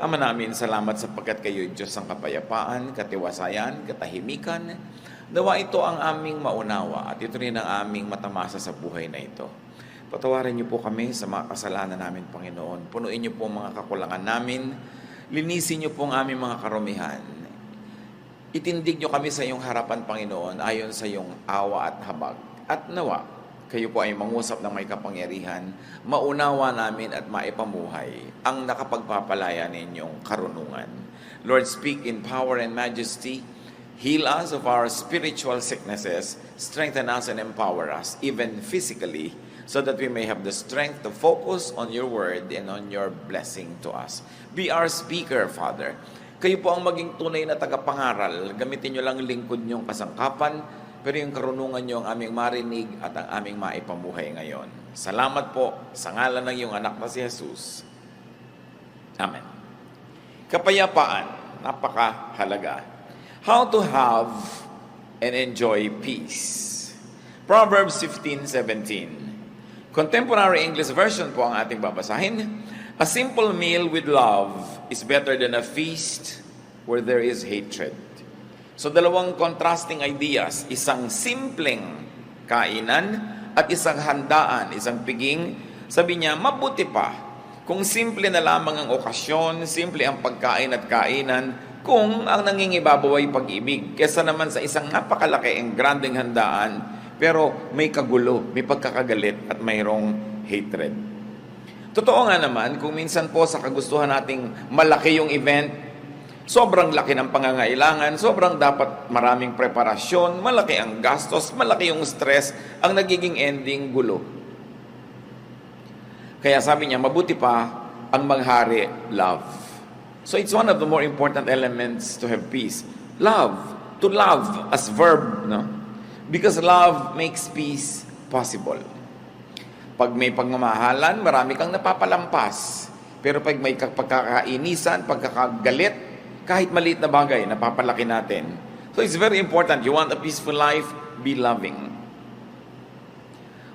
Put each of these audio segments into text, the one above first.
Ama namin, salamat sapagkat kayo'y Diyos ng kapayapaan, katiwasayan, katahimikan. Nawa ito ang aming maunawa at ito rin ang aming matamasa sa buhay na ito. Patawarin niyo po kami sa mga kasalanan namin, Panginoon. Punuin niyo po ang mga kakulangan namin. Linisin niyo po ang aming mga karumihan. Itindig niyo kami sa iyong harapan, Panginoon, ayon sa iyong awa at habag. At nawa, kayo po ay mangusap ng may kapangyarihan, maunawa namin at maipamuhay ang nakapagpapalaya ninyong karunungan. Lord, speak in power and majesty. Heal us of our spiritual sicknesses. Strengthen us and empower us, even physically, so that we may have the strength to focus on your word and on your blessing to us. Be our speaker, Father. Kayo po ang maging tunay na tagapangaral. Gamitin nyo lang lingkod nyong kasangkapan, pero yung karunungan nyo ang aming marinig at ang aming maipamuhay ngayon. Salamat po sa ngalan ng iyong anak na si Jesus. Amen. Kapayapaan, napakahalaga. How to have and enjoy peace. Proverbs 15:17. Contemporary English version po ang ating babasahin. A simple meal with love is better than a feast where there is hatred. So dalawang contrasting ideas, isang simpleng kainan at isang handaan, isang piging. Sabi niya, mabuti pa kung simple na lamang ang okasyon, simple ang pagkain at kainan, kung ang nangingibabaw ay pag-ibig, kesa naman sa isang napakalaki ang granding handaan, pero may kagulo, may pagkakagalit at mayroong hatred. Totoo nga naman, kung minsan po sa kagustuhan nating malaki yung event, sobrang laki ng pangangailangan, sobrang dapat maraming preparasyon, malaki ang gastos, malaki yung stress, ang nagiging ending gulo. Kaya sabi niya, mabuti pa ang manghari, love. So it's one of the more important elements to have peace. Love, to love as verb, no? Because love makes peace possible. Pag may pagmamahalan, marami kang napapalampas. Pero pag may pagkakainisan, pagkakagalit, kahit maliit na bagay, napapalaki natin. So it's very important. You want a peaceful life? Be loving.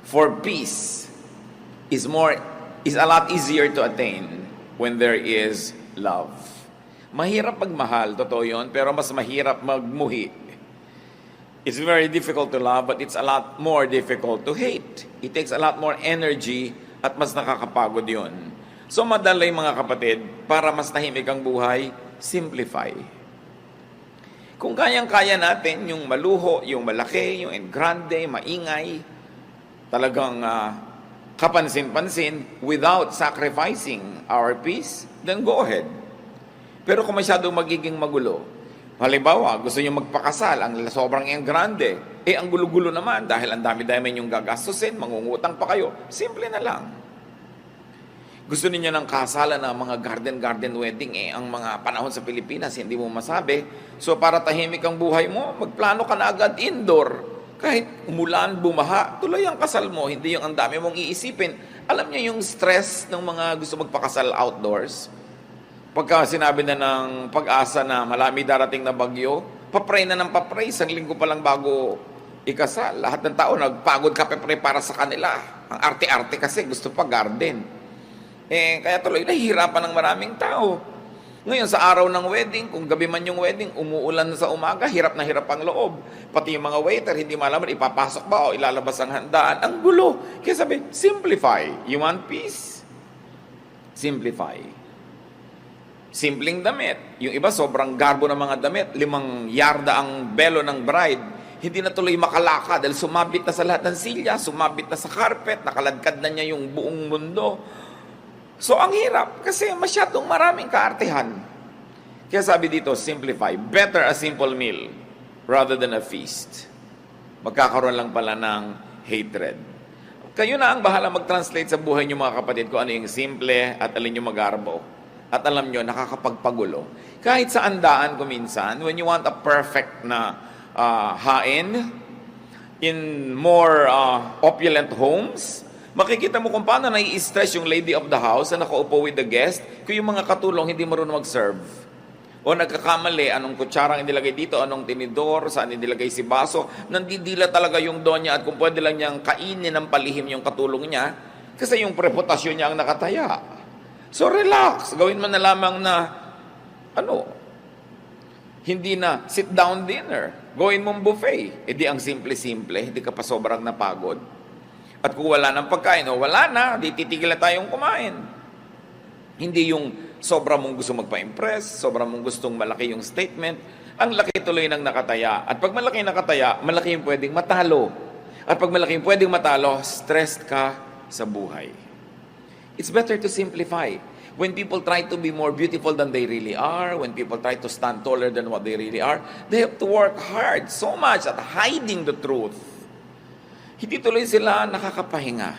For peace is a lot easier to attain when there is love. Mahirap magmahal, totoo yun, pero mas mahirap magmuhi. It's very difficult to love, but it's a lot more difficult to hate. It takes a lot more energy at mas nakakapagod yun. So madalay mga kapatid, para mas tahimik ang buhay, simplify. Kung kayang-kaya natin yung maluho, yung malaki, yung grande, maingay, talagang kapansin-pansin, without sacrificing our peace, then go ahead. Pero kung masyadong magiging magulo, halimbawa, gusto nyo magpakasal, ang sobrang grande, ang gulo-gulo naman, dahil ang dami-dami yung gagastusin, mangungutang pa kayo, simple na lang. Gusto niyo ng kasalan na mga garden wedding, ang mga panahon sa Pilipinas, hindi mo masabi. So para tahimik ang buhay mo, magplano ka na agad indoor. Kahit umulan, bumaha, tuloy ang kasal mo, hindi yung ang dami mong iisipin. Alam niyo yung stress ng mga gusto magpakasal outdoors? Pagka sinabi na ng Pag-asa na malami darating na bagyo, papray na ng papray, isang linggo pa lang bago ikasal. Lahat ng tao nagpagod kape-pray para sa kanila. Ang arte-arte kasi gusto pa garden. Kaya tuloy nahihirapan ng maraming tao. Ngayon sa araw ng wedding, kung gabi man yung wedding, umuulan sa umaga, hirap na hirap ang loob. Pati yung mga waiter, hindi malaman ipapasok ba o ilalabas ang handaan. Ang gulo. Kaya sabi, simplify. You want peace? Simplify. Simpleng damit. Yung iba, sobrang garbo ng mga damit. 5 yarda ang belo ng bride. Hindi na tuloy makalakad dahil sumabit na sa lahat ng silya, sumabit na sa carpet, nakaladkad na niya yung buong mundo. So, ang hirap kasi masyadong maraming kaartehan. Kaya sabi dito, simplify. Better a simple meal rather than a feast. Magkakaroon lang pala ng hatred. Kayo na ang bahala mag-translate sa buhay niyo mga kapatid kung ano yung simple at alin yung magarbo. At alam nyo, nakakapagpagulo. Kahit sa andaan ko minsan, when you want a perfect na hain, in more opulent homes, makikita mo kung paano nai-stress yung lady of the house na nakaupo with the guest, kung yung mga katulong hindi marunong mag-serve. O nagkakamali, anong kutsarang inilagay dito, anong tinidor, saan inilagay si baso, nandidila talaga yung donya at kung pwede lang niyang kainin ng palihim yung katulong niya, kasi yung reputasyon niya ang nakataya. So relax, gawin mo na lamang na, hindi na sit down dinner. Gawin mong buffet. E di ang simple-simple, hindi ka pa sobrang napagod. At kung wala ng pagkain, wala na, di titigil na tayong kumain. Hindi yung sobra mong gusto magpa-impress, sobra mong gustong malaki yung statement, ang laki tuloy ng nakataya. At pag malaki yung nakataya, malaki yung pwedeng matalo. At pag malaki yung pwedeng matalo, stressed ka sa buhay. It's better to simplify. When people try to be more beautiful than they really are, when people try to stand taller than what they really are, they have to work hard so much at hiding the truth. Hindi tuloy sila nakakapahinga.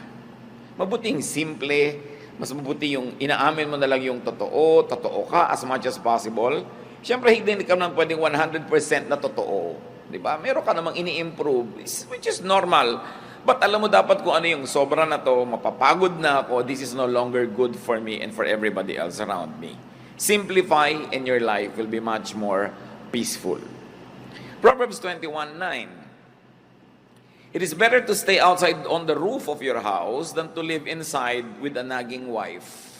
Mabuting simple, mas mabuti yung inaamin mo na lang yung totoo ka as much as possible. Siyempre, hindi ka naman pwedeng 100% na totoo. Diba? Meron ka namang ini-improve, which is normal. But alam mo dapat kung ano yung sobra na to, mapapagod na ako, this is no longer good for me and for everybody else around me. Simplify and your life will be much more peaceful. Proverbs 21:9. It is better to stay outside on the roof of your house than to live inside with a nagging wife.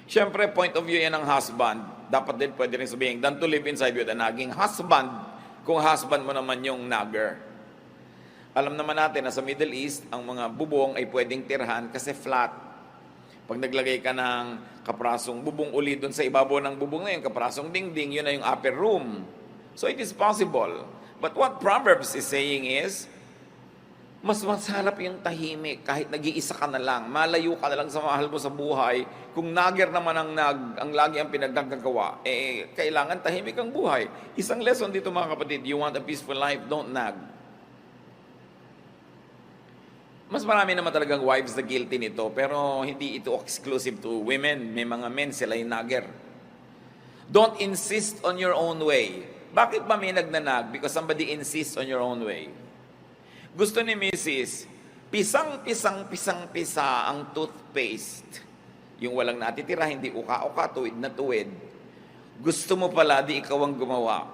Siyempre, point of view yan ng husband. Dapat din pwede rin sabihin, than to live inside with a nagging husband, kung husband mo naman yung nagger. Alam naman natin na sa Middle East, ang mga bubong ay pwedeng tirhan kasi flat. Pag naglagay ka ng kaprasong bubong uli doon sa ibabaw ng bubong na yun, kaprasong dingding, yun na yung upper room. So it is possible. But what Proverbs is saying is, mas masarap yung tahimik kahit nag-iisa ka na lang, malayo ka na lang sa mahal mo sa buhay. Kung nagger naman ang lagi ang pinaggagawa, kailangan tahimik ang buhay. Isang lesson dito mga kapatid, you want a peaceful life, don't nag. Mas marami naman talagang wives na guilty nito, pero hindi ito exclusive to women. May mga men, sila yung nagger. Don't insist on your own way. Bakit ba may nagnanag? Because somebody insists on your own way. Gusto ni Mrs. Pisang-pisa ang toothpaste. Yung walang natitira, hindi uka-uka, tuwid na tuwid. Gusto mo pala, di ikaw ang gumawa.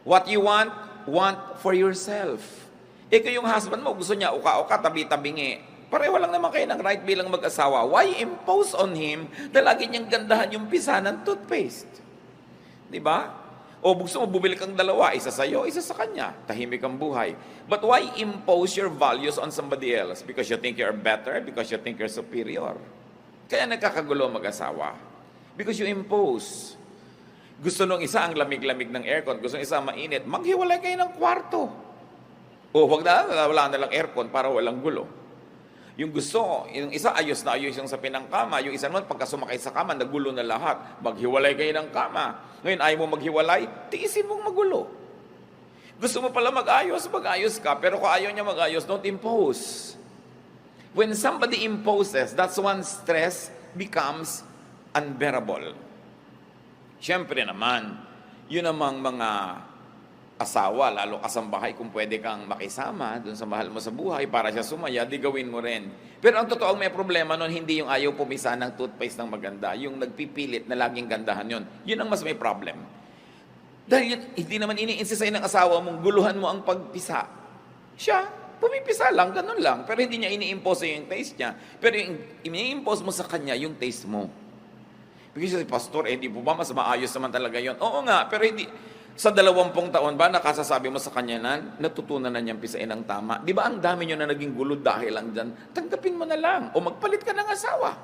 What you want for yourself. Kung yung husband mo, gusto niya uka-uka, tabi-tabingi. Pareho lang naman kayo ng right bilang mag-asawa. Why impose on him na lagi niyang gandahan yung pisa ng toothpaste? Diba? O gusto mo, bumili kang dalawa, isa sa'yo, isa sa kanya. Tahimik ang buhay. But why impose your values on somebody else? Because you think you're better? Because you think you're superior? Kaya nagkakagulo mag-asawa. Because you impose. Gusto nung isa ang lamig-lamig ng aircon, gusto nung isa mainit, maghiwalay kayo ng kwarto. O wala na lang aircon para walang gulo. Yung gusto, yung isa ayos na ayos yung sa pinangkama, yung isa naman pagka sumakay sa kama, nagulo na lahat. Maghiwalay kayo ng kama. Ngayon, ayaw mo maghiwalay, tiisin mong magulo. Gusto mo pala mag-ayos ka. Pero kung ayaw niya mag-ayos, don't impose. When somebody imposes, that's when stress becomes unbearable. Siyempre naman, yun namang mga asawa, lalo kasambahay, kung pwede kang makisama dun sa mahal mo sa buhay para siya sumaya, di gawin mo rin. Pero ang totoong may problema nun, hindi yung ayaw pumisa ng toothpaste ng maganda, yung nagpipilit na laging gandahan yun. Yun ang mas may problem. Dahil hindi naman ini-insist sa'yo ng asawa mong guluhan mo ang pagpisa. Siya, pumipisa lang, ganun lang. Pero hindi niya ini-impose sa'yo yung taste niya. Pero yung ini-impose mo sa kanya yung taste mo. Because si pastor, hindi po ba mas maayos naman talaga yun? Oo nga, pero hindi. Sa 20 taon ba, nakasasabi mo sa kanya na natutunan na niyang pisain ang tama? Di ba ang dami niyo na naging gulo dahil lang dyan? Tanggapin mo na lang o magpalit ka ng asawa.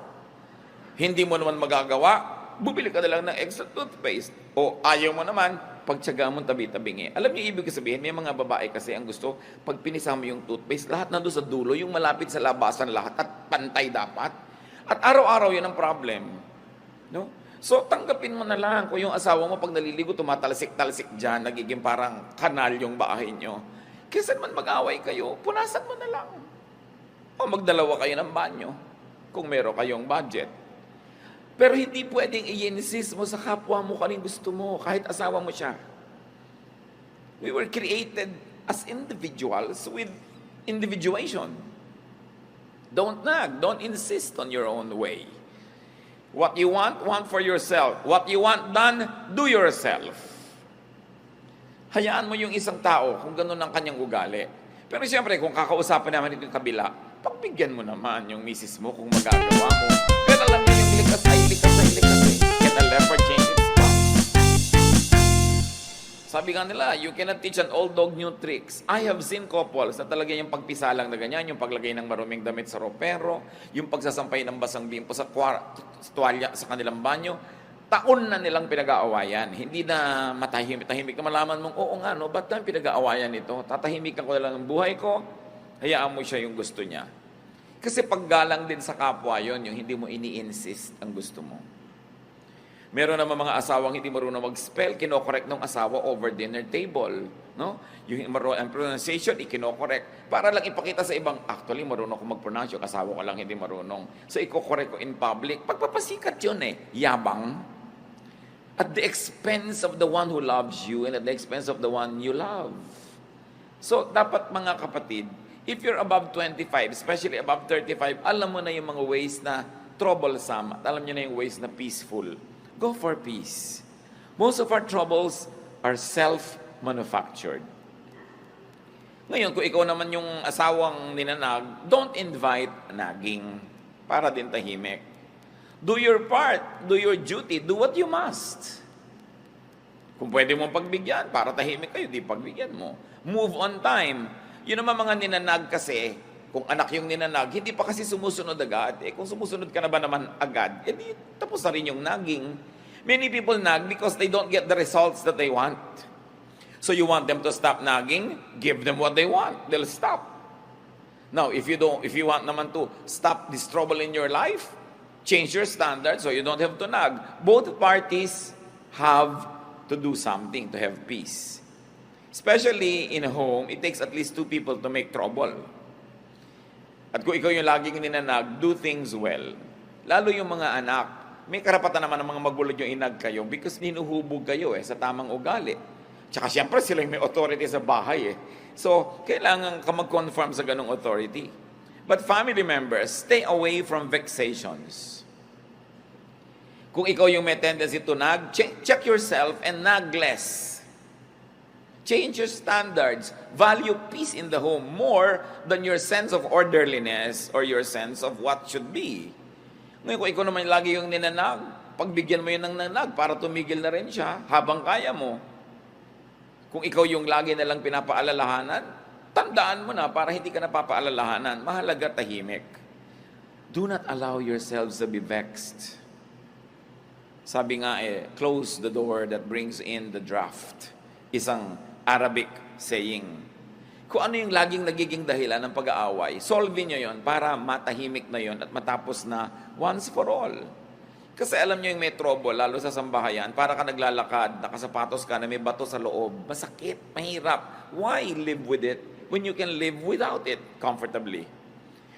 Hindi mo naman magagawa, bubili ka na lang ng extra toothpaste. O ayaw mo naman, pagtsaga mo tabi-tabingi. Alam niyo ibig sabihin, may mga babae kasi ang gusto, pag pinisa mo yung toothpaste, lahat nandun sa dulo, yung malapit sa labasan lahat at pantay dapat. At araw-araw yun ang problem. No? So, tanggapin mo na lang kung yung asawa mo pag naliligo, tumatalsik-talsik dyan, nagiging parang kanal yung bahay nyo. Kaysa naman mag-away kayo, punasan mo na lang. O magdalawa kayo ng banyo kung meron kayong budget. Pero hindi pwedeng i-insist mo sa kapwa mo kaning gusto mo, kahit asawa mo siya. We were created as individuals with individuation. Don't nag, don't insist on your own way. What you want for yourself. What you want done, do yourself. Hayaan mo yung isang tao kung ganun ang kanyang ugali. Pero siyempre, kung kakausapin naman ito yung kabila, pagbigyan mo naman yung misis mo kung magagawa mo. Pero alam likas. Can a leopard change its spots? Sabi nga nila, you cannot teach an old dog new tricks. I have seen couples na talaga yung pagpisalang na ganyan, yung paglagay ng maruming damit sa ropero, yung pagsasampay ng basang bimpo sa tuwalya sa kanilang banyo, taon na nilang pinag-aawayan. Hindi na matahimik na malaman mong, oo nga, no, ba't na pinag-aawayan ito? Tatahimikan ko na lang ng buhay ko, hayaan mo siya yung gusto niya. Kasi paggalang din sa kapwa yon, yung hindi mo ini-insist ang gusto mo. Meron naman mga asawang hindi marunong mag-spell, kinokorek ng asawa over dinner table. No? Yung ang pronunciation, ikinokorek. Para lang ipakita sa ibang, actually, marunong ko mag-pronounce, yung asawa ko lang hindi marunong. So, ikokorek ko in public. Pagpapasikat yun yabang. At the expense of the one who loves you and at the expense of the one you love. So, dapat mga kapatid, if you're above 25, especially above 35, alam mo na yung mga ways na troublesome at alam nyo na yung ways na peaceful. Go for peace. Most of our troubles are self-manufactured. Ngayon, kung ikaw naman yung asawang ninanag, don't invite nagging para din tahimik. Do your part, do your duty, do what you must. Kung pwede mong pagbigyan, para tahimik kayo, di pagbigyan mo. Move on time. Yun naman mga ninanag kasi, kung anak yung ninanag, hindi pa kasi sumusunod agad. Kung sumusunod ka na ba naman agad, di tapos na rin yung nagging. Many people nag because they don't get the results that they want. So you want them to stop nagging, give them what they want. They'll stop. Now, if you want naman to stop this trouble in your life, change your standards so you don't have to nag. Both parties have to do something to have peace. Especially in a home, it takes at least 2 people to make trouble. At kung ikaw yung laging ninanag, do things well. Lalo yung mga anak, may karapatan naman ng mga magulang yung inag kayo because hinuhubog kayo sa tamang ugali. Tsaka siyempre sila yung may authority sa bahay So, kailangan ka mag-conform sa ganong authority. But family members, stay away from vexations. Kung ikaw yung may tendency to nag, check yourself and nag less. Change your standards. Value peace in the home more than your sense of orderliness or your sense of what should be. Ngayon, kung ikaw naman lagi yung ninanag, pagbigyan mo yun ng nanag para tumigil na rin siya habang kaya mo. Kung ikaw yung lagi nalang pinapaalalahanan, tandaan mo na para hindi ka napapaalalahanan. Mahalaga tahimik. Do not allow yourselves to be vexed. Sabi nga close the door that brings in the draft. Isang Arabic saying. Kung ano yung laging nagiging dahilan ng pag-aaway, solve nyo yon para matahimik na yon at matapos na once for all. Kasi alam nyo yung may trouble, lalo sa sambahayan, para ka naglalakad, nakasapatos ka na may bato sa loob, masakit, mahirap. Why live with it when you can live without it comfortably?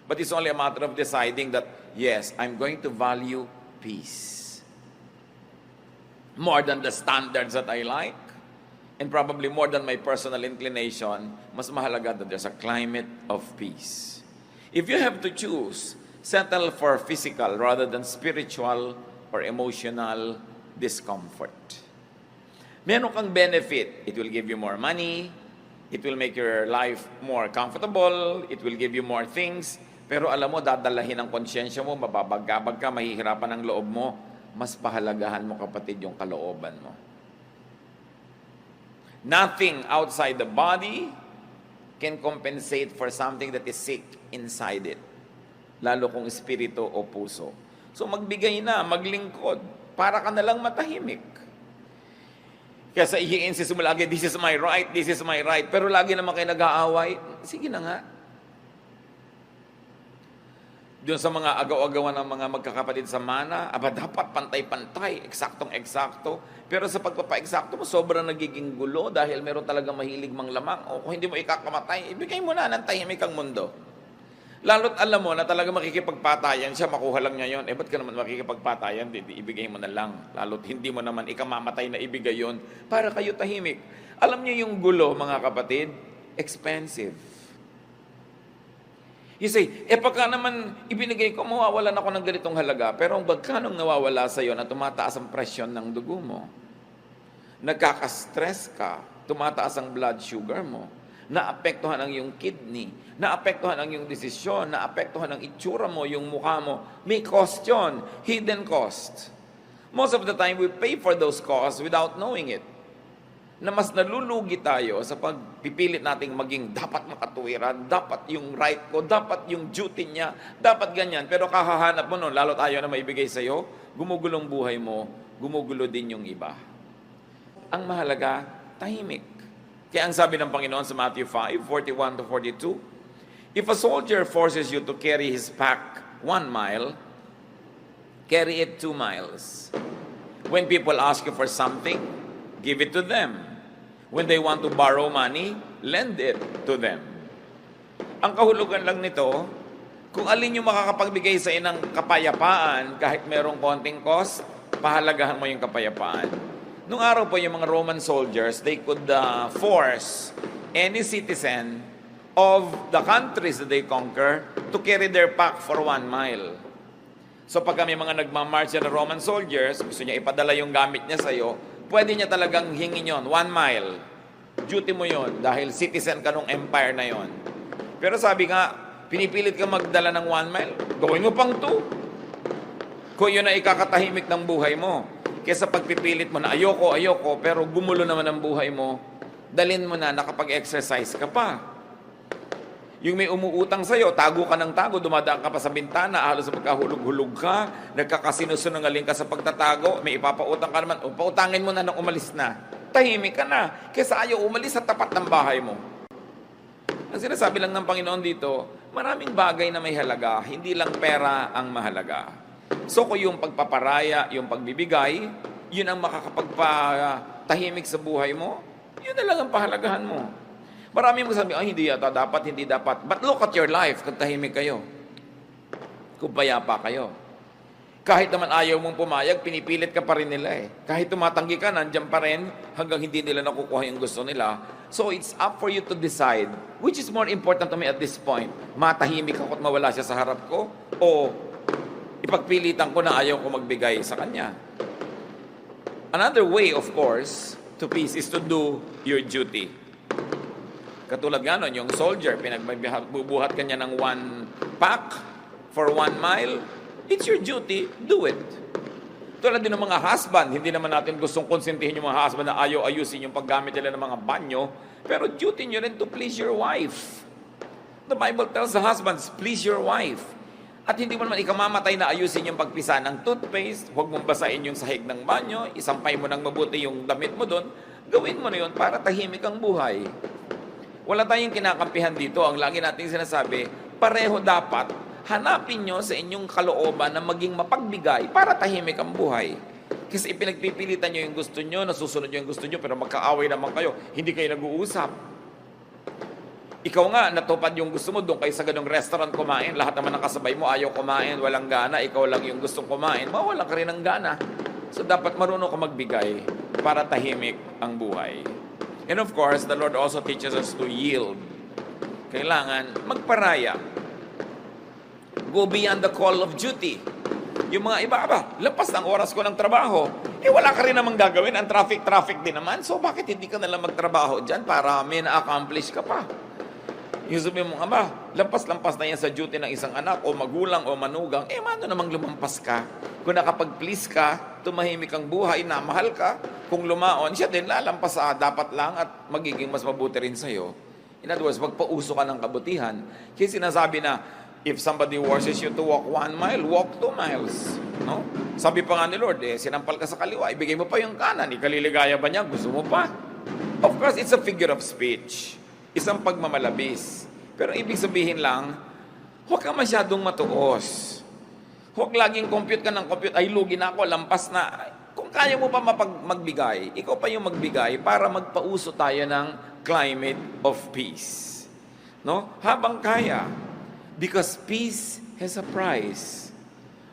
But it's only a matter of deciding that, yes, I'm going to value peace. More than the standards that I like, and probably more than my personal inclination, mas mahalaga that there's a climate of peace. If you have to choose, settle for physical rather than spiritual or emotional discomfort. Meron kang benefit. It will give you more money. It will make your life more comfortable. It will give you more things. Pero alam mo, dadalahin ang konsyensya mo, mababagabag ka, mahihirapan ang loob mo. Mas pahalagahan mo, kapatid, yung kalooban mo. Nothing outside the body can compensate for something that is sick inside it. Lalo kung espiritu o puso. So magbigay na, maglingkod, para ka nalang matahimik. Kaya sa i-insist mo lagi, this is my right, this is my right. Pero lagi naman kayo nag-aaway, sige na nga. Doon sa mga agaw-agawan ng mga magkakapatid sa mana, dapat pantay-pantay, eksaktong-eksakto. Pero sa pagpapa-eksakto mo, sobrang nagiging gulo dahil meron talaga mahilig mang lamang. O kung hindi mo ikakamatay, ibigay mo na ng tahimik ang mundo. Lalo't alam mo na talaga makikipagpatayan siya, makuha lang niya yun. Ba't ka naman makikipagpatayan? Ibigay mo na lang. Lalo't hindi mo naman ikamamatay na ibigay yun para kayo tahimik. Alam niyo yung gulo, mga kapatid, expensive. You say, pagka naman ibinigay ko, mawawalan ako ng ganitong halaga. Pero ang bagkanong nawawala sa iyo na tumataas ang presyon ng dugo mo, nagkaka-stress ka, tumataas ang blood sugar mo, naapektuhan ang iyong kidney, naapektuhan ang iyong desisyon, naapektuhan ang itsura mo, yung mukha mo. May cost yun, hidden cost. Most of the time, we pay for those costs without knowing it. Na mas nalulugi tayo sa pagpipilit nating maging dapat makatuwiran, dapat yung right ko, dapat yung duty niya, dapat ganyan. Pero kakahanap mo nun, lalo tayo na maibigay sa'yo, gumugulong buhay mo, gumugulo din yung iba. Ang mahalaga, tahimik. Kaya ang sabi ng Panginoon sa Matthew 5:41 to 42, if a soldier forces you to carry his pack 1 mile, carry it 2 miles. When people ask you for something, give it to them. When they want to borrow money, lend it to them. Ang kahulugan lang nito, kung alin yung makakapagbigay sa inang kapayapaan, kahit merong konting cost, pahalagahan mo yung kapayapaan. Nung araw po yung mga Roman soldiers, they could force any citizen of the countries that they conquer to carry their pack for 1 mile. So pag kami mga nagmamarch na Roman soldiers, gusto niya ipadala yung gamit niya sa'yo, pwede niya talagang hingin yon 1 mile. Duty mo yon dahil citizen ka nung empire na yon. Pero sabi nga, pinipilit ka magdala ng 1 mile, gawin mo pang 2. Kung yun na ikakatahimik ng buhay mo, kesa pagpipilit mo na ayoko, pero gumulo naman ang buhay mo, dalin mo na nakapag-exercise ka pa. Yung may umuutang sa'yo, tago ka ng tago, dumadaan ka pa sa bintana, halos magkahulog-hulog ka, nagkakasinusunungaling ka sa pagtatago, may ipapautang ka naman, pautangin mo na nang umalis na. Tahimik ka na, kesa ayaw umalis sa tapat ng bahay mo. Ang sinasabi lang ng Panginoon dito, maraming bagay na may halaga, hindi lang pera ang mahalaga. So kung yung pagpaparaya, yung pagbibigay, yun ang makakapagpatahimik sa buhay mo, yun na lang ang pahalagahan mo. Marami mo sabi, hindi yata dapat, hindi dapat. But look at your life kung tahimik kayo. Kung payapa kayo. Kahit naman ayaw mong pumayag, pinipilit ka pa rin nila eh. Kahit tumatanggi ka, nandyan pa rin hanggang hindi nila nakukuha yung gusto nila. So it's up for you to decide, which is more important to me at this point. Matahimik ako at mawala siya sa harap ko, o ipagpilitan ko na ayaw ko magbigay sa kanya. Another way, of course, to peace is to do your duty. Katulad nga nun, yung soldier, pinagbubuhat kanya ng 1 pack for 1 mile, it's your duty, do it. Tulad din ng mga husband, hindi naman natin gustong konsintihin yung mga husband na ayaw ayusin yung paggamit nila ng mga banyo, pero duty nyo rin to please your wife. The Bible tells the husbands, please your wife. At hindi mo naman ikamamatay na ayusin yung pagpisa ng toothpaste, huwag mong basahin yung sahig ng banyo, isampay mo ng mabuti yung damit mo doon, gawin mo na yun para tahimik ang buhay. Wala tayong kinakampihan dito. Ang lagi nating sinasabi, pareho dapat, hanapin nyo sa inyong kalooban na maging mapagbigay para tahimik ang buhay. Kasi ipinagpipilitan nyo yung gusto nyo, nasusunod nyo yung gusto nyo, pero magkaaway naman kayo, hindi kayo nag-uusap. Ikaw nga, natupad yung gusto mo, doon kayo sa ganong restaurant kumain, lahat naman ng kasabay mo ayaw kumain, walang gana, ikaw lang yung gustong kumain, mawalan ka rin ng gana. So dapat marunong ka magbigay para tahimik ang buhay. And of course, the Lord also teaches us to yield. Kailangan magparaya. Go beyond the call of duty. Yung mga iba, lampas ng oras ko ng trabaho, wala ka rin namang gagawin, ang traffic din naman, so bakit hindi ka nalang magtrabaho dyan para may na-accomplish ka pa? Yung sabi mo, lampas-lampas na yan sa duty ng isang anak o magulang o manugang, mano namang lumampas ka? Kung nakapag-please ka, tumahimik ang buhay, namahal ka, kung lumaon, siya din lalampas sa dapat lang at magiging mas mabuti rin sa'yo. In other words, magpauso ka ng kabutihan. Kaya sinasabi na, if somebody forces you to walk 1 mile, walk 2 miles. No? Sabi pa nga ni Lord, sinampal ka sa kaliwa, ibigay mo pa yung kanan, ikaliligaya ba niya? Gusto mo pa? Of course, it's a figure of speech. Isang pagmamalabis. Pero ibig sabihin lang, huwag ka masyadong matuos. Huwag laging compute ka ng compute, lugi na ako, lampas na. Kung kaya mo pa magbigay, ikaw pa yung magbigay para magpauso tayo ng climate of peace. No? Habang kaya. Because peace has a price.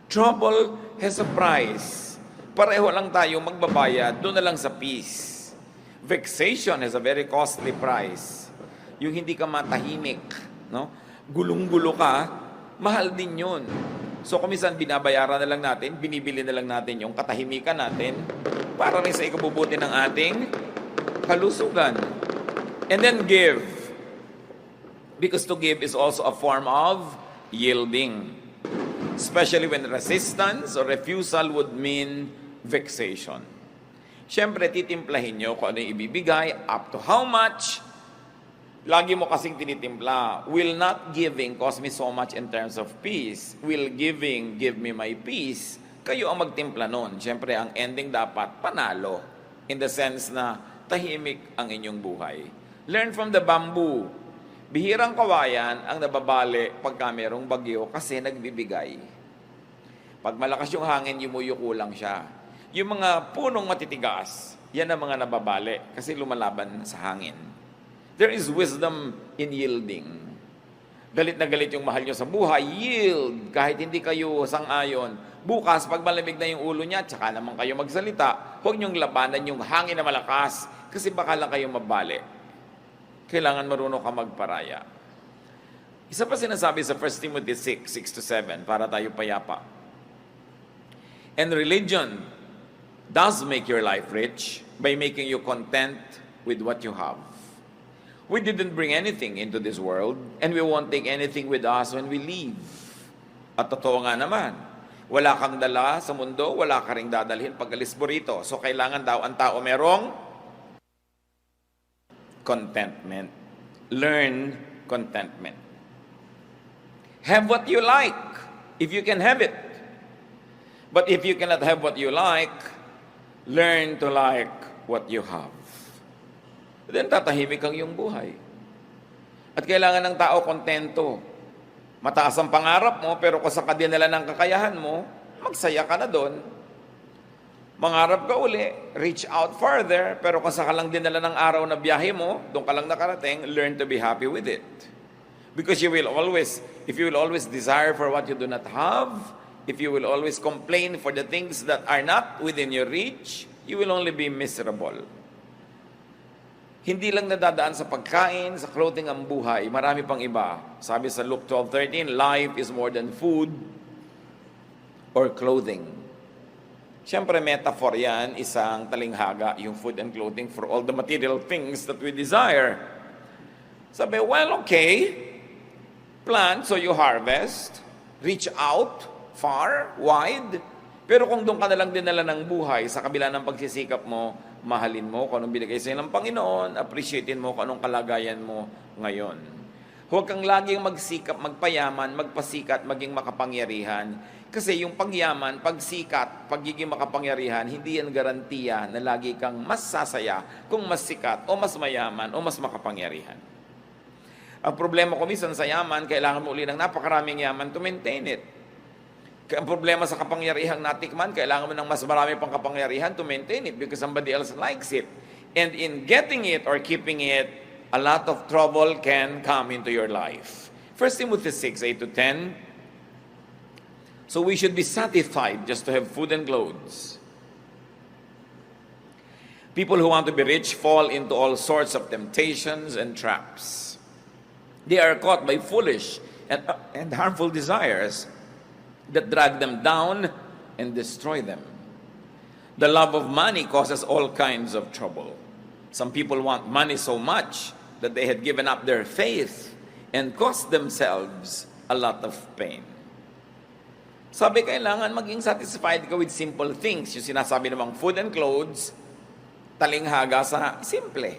Trouble has a price. Pareho lang tayo magbabayad, doon na lang sa peace. Vexation has a very costly price. Yung hindi ka matahimik, no? Gulong-gulo ka, mahal din yun. So kumisan binabayaran na lang natin, binibili na lang natin yung katahimikan natin para rin sa ikabubuti ng ating kalusugan. And then give. Because to give is also a form of yielding. Especially when resistance or refusal would mean vexation. Siyempre, titimplahin nyo kung ano yung ibibigay, up to how much. Lagi mo kasing tinitimpla, will not giving cause me so much in terms of peace? Will giving give me my peace? Kayo ang magtimpla nun. Siyempre, ang ending dapat panalo. In the sense na tahimik ang inyong buhay. Learn from the bamboo. Bihirang kawayan ang nababali pagka merong bagyo kasi nagbibigay. Pag malakas yung hangin, yumuyuko lang siya. Yung mga punong matitigas, yan ang mga nababali kasi lumalaban sa hangin. There is wisdom in yielding. Galit na galit yung mahal nyo sa buhay, yield. Kahit hindi kayo sang-ayon. Bukas, pag malamig na yung ulo niya, tsaka naman kayo magsalita, huwag nyong labanan yung hangin na malakas kasi baka lang kayo mabali. Kailangan marunong ka magparaya. Isa pa sinasabi sa 1 Timothy 6:6-7, para tayo payapa. And religion does make your life rich by making you content with what you have. We didn't bring anything into this world, and we won't take anything with us when we leave. At totoo nga naman, wala kang dala sa mundo, wala ka ring dadalhin pag alis mo rito. So kailangan daw ang tao merong contentment. Learn contentment. Have what you like, if you can have it. But if you cannot have what you like, learn to like what you have. Then tatahimik ang iyong buhay. At kailangan ng tao kontento. Mataas ang pangarap mo, pero kung sa kadinala ng kakayahan mo, magsaya ka na doon. Mangarap ka uli, reach out further, pero kung sa kalang dinala ng araw na biyahe mo, doon ka lang nakarating, learn to be happy with it. Because you will always, if you will always desire for what you do not have, if you will always complain for the things that are not within your reach, you will only be miserable. Hindi lang nadadaan sa pagkain, sa clothing ang buhay, marami pang iba. Sabi sa Luke 12:13, life is more than food or clothing. Siyempre, metaphor yan, isang talinghaga, yung food and clothing for all the material things that we desire. Sabi, well, okay, plant so you harvest, reach out, far, wide, pero kung doon ka na lang dinala ng buhay, sa kabila ng pagsisikap mo, mahalin mo kung anong binigay sa'yo ng Panginoon, appreciatein mo kung anong kalagayan mo ngayon. Huwag kang laging magsikap, magpayaman, magpasikat, maging makapangyarihan. Kasi yung pagyaman, pagsikat, pagiging makapangyarihan, hindi yan garantiya na lagi kang mas sasaya kung mas sikat o mas mayaman o mas makapangyarihan. Ang problema ko minsan sa yaman, kailangan mo uli ng napakaraming yaman to maintain it. Ang problema sa kapangyarihang natikman, kailangan mo ng mas marami pang kapangyarihan to maintain it because somebody else likes it. And in getting it or keeping it, a lot of trouble can come into your life. 1 Timothy 6:8-10. So we should be satisfied just to have food and clothes. People who want to be rich fall into all sorts of temptations and traps. They are caught by foolish and harmful desires that drag them down and destroy them. The love of money causes all kinds of trouble. Some people want money so much that they had given up their faith and cost themselves a lot of pain. Sabi, kailangan maging satisfied ka with simple things. Yung sinasabi namang food and clothes, talinghaga sa simple.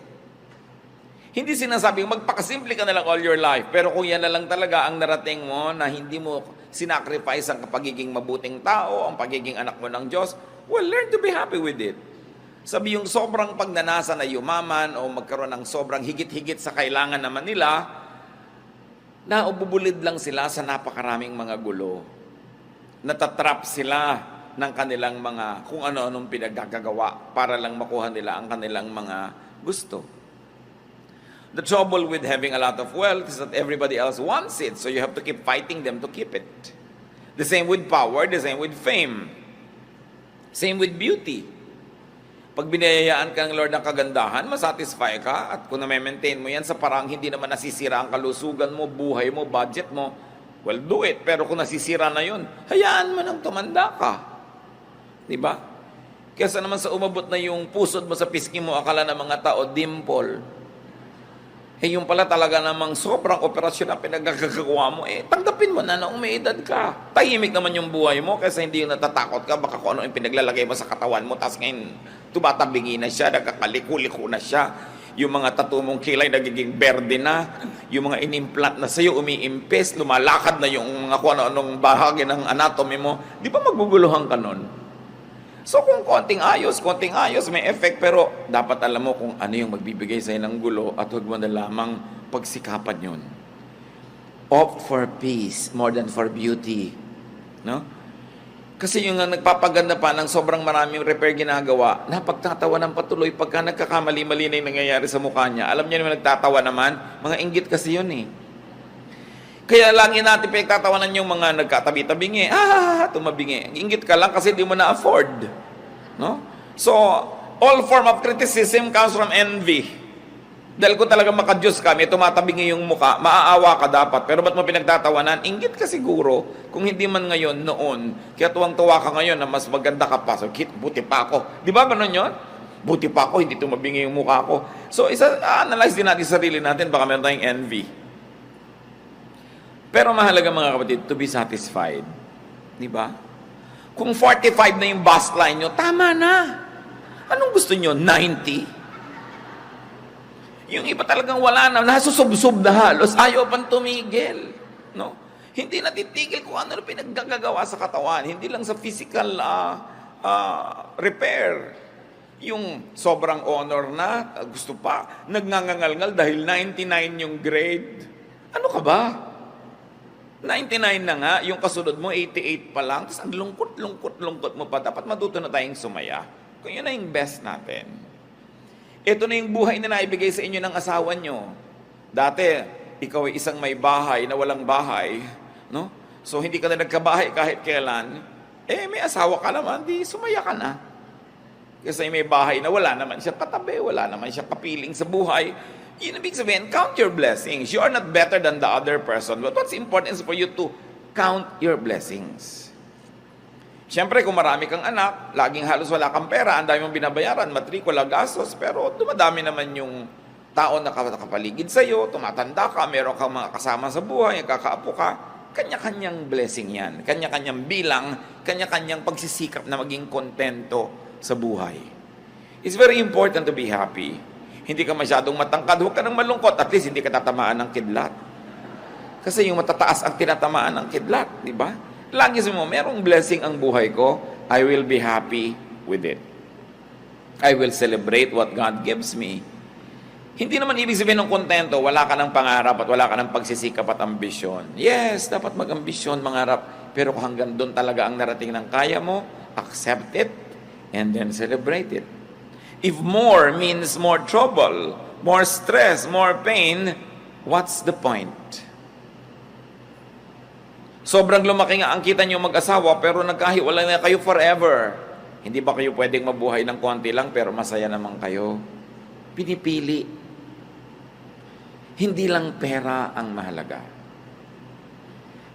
Hindi sinasabing magpakasimple ka na lang all your life, pero kung yan na lang talaga ang narating mo na hindi mo sinacrifice ang pagiging mabuting tao, ang pagiging anak mo ng Diyos, well, learn to be happy with it. Sabi yung sobrang pagnanasa na yumaman o magkaroon ng sobrang higit-higit sa kailangan naman nila, naububulid lang sila sa napakaraming mga gulo. Natatrap sila ng kanilang mga kung ano-anong pinaggagawa para lang makuha nila ang kanilang mga gusto. The trouble with having a lot of wealth is that everybody else wants it, so you have to keep fighting them to keep it. The same with power, the same with fame. Same with beauty. Pag binayayaan ka ng Lord ng kagandahan, masatisfy ka, at kung na-maintain mo yan sa parang hindi naman nasisira ang kalusugan mo, buhay mo, budget mo, well, do it. Pero kung nasisira na yun, hayaan mo nang tumanda ka. Diba? Kesa naman sa umabot na yung pusod mo sa pisngi mo, akala ng mga tao, dimple. Eh yung pala talaga namang sobrang operasyon na pinagkakagawa mo, tanggapin mo na may edad ka. Tahimik naman yung buhay mo kasi hindi yung natatakot ka, baka kung ano yung pinaglalagay mo sa katawan mo, tapos ngayon tumatabingi na siya, nagkakaliko-liko na siya. Yung mga tattoo mong kilay nagiging berde na, yung mga inimplant na sa'yo umiimpes, lumalakad na yung mga kung ano-anong bahagi ng anatomy mo, di ba maguguluhan ka nun? So kung konting ayos, may effect, pero dapat alam mo kung ano yung magbibigay sa'yo ng gulo at huwag mo na lamang pagsikapan yun. Opt for peace more than for beauty. No? Kasi yung nagpapaganda pa ng sobrang maraming repair ginagawa, napagtatawa ng patuloy pagka nagkakamali-mali na yung nangyayari sa mukha niya. Alam niyo naman nagtatawa naman, mga inggit kasi yun eh. Kaya lagi natin pinagtatawanan yung mga nagkatabi-tabingi. Tumabingi. Inggit ka lang kasi di mo na-afford. No? So, all form of criticism comes from envy. Dahil kung talaga makadiyos ka, may tumatabingi yung muka, maaawa ka dapat. Pero ba't mo pinagtatawanan? Inggit ka siguro. Kung hindi man ngayon, noon. Kaya tuwang-tuwa ka ngayon na mas maganda ka pa. So, buti pa ako. Di ba ganun yun? Buti pa ako, hindi tumabingi yung muka ko. So, analyze din natin sarili natin. Baka meron tayong envy. Pero mahalaga mga kapatid, to be satisfied. Di ba? Kung 45 na yung bust line nyo, tama na. Anong gusto nyo? 90? Yung iba talagang wala na, nasusub-sub na halos, ayaw pang tumigil. No? Hindi natitigil kung ano na pinaggagawa sa katawan. Hindi lang sa physical repair. Yung sobrang honor na, gusto pa, nagngangangalngal dahil 99 yung grade. Ano ka ba? 99 na nga, yung kasunod mo, 88 pa lang, tapos ang lungkot mo pa, dapat matuto na tayong sumaya. Kung yun na yung best natin. Ito na yung buhay na naibigay sa inyo ng asawa nyo. Dati, ikaw ay isang may bahay na walang bahay, no? So, hindi ka na nagkabahay kahit kailan, may asawa ka naman, di sumaya ka na. Kasi may bahay na wala naman siya katabi, wala naman siya kapiling sa buhay. Yun ibig sabihin, count your blessings. You are not better than the other person. But what's important is for you to count your blessings. Siyempre, kung marami kang anak, laging halos wala kang pera, ang dami mong binabayaran, matrikula, gastos, pero dumadami naman yung tao na nakapaligid sa'yo, tumatanda ka, meron kang mga kasama sa buhay, kakaapo ka, kanya-kanyang blessing yan. Kanya-kanyang bilang, kanya-kanyang pagsisikap na maging kontento sa buhay. It's very important to be happy. Hindi ka masyadong matangkad, huwag ka nang malungkot, at least hindi ka tatamaan ng kidlat. Kasi yung matataas ang tinatamaan ng kidlat, di ba? Lagi mo, merong blessing ang buhay ko, I will be happy with it. I will celebrate what God gives me. Hindi naman ibig sabihin ng kontento, wala ka ng pangarap at wala ka ng pagsisikap at ambisyon. Yes, dapat mag-ambisyon, mangarap, pero kung hanggang doon talaga ang narating ng kaya mo, accept it, and then celebrate it. If more means more trouble, more stress, more pain, what's the point? Sobrang lumaki nga ang kita niyo mag-asawa pero nagkahiwalay na kayo forever. Hindi ba kayo pwedeng mabuhay ng konti lang pero masaya naman kayo? Pinipili. Hindi lang pera ang mahalaga.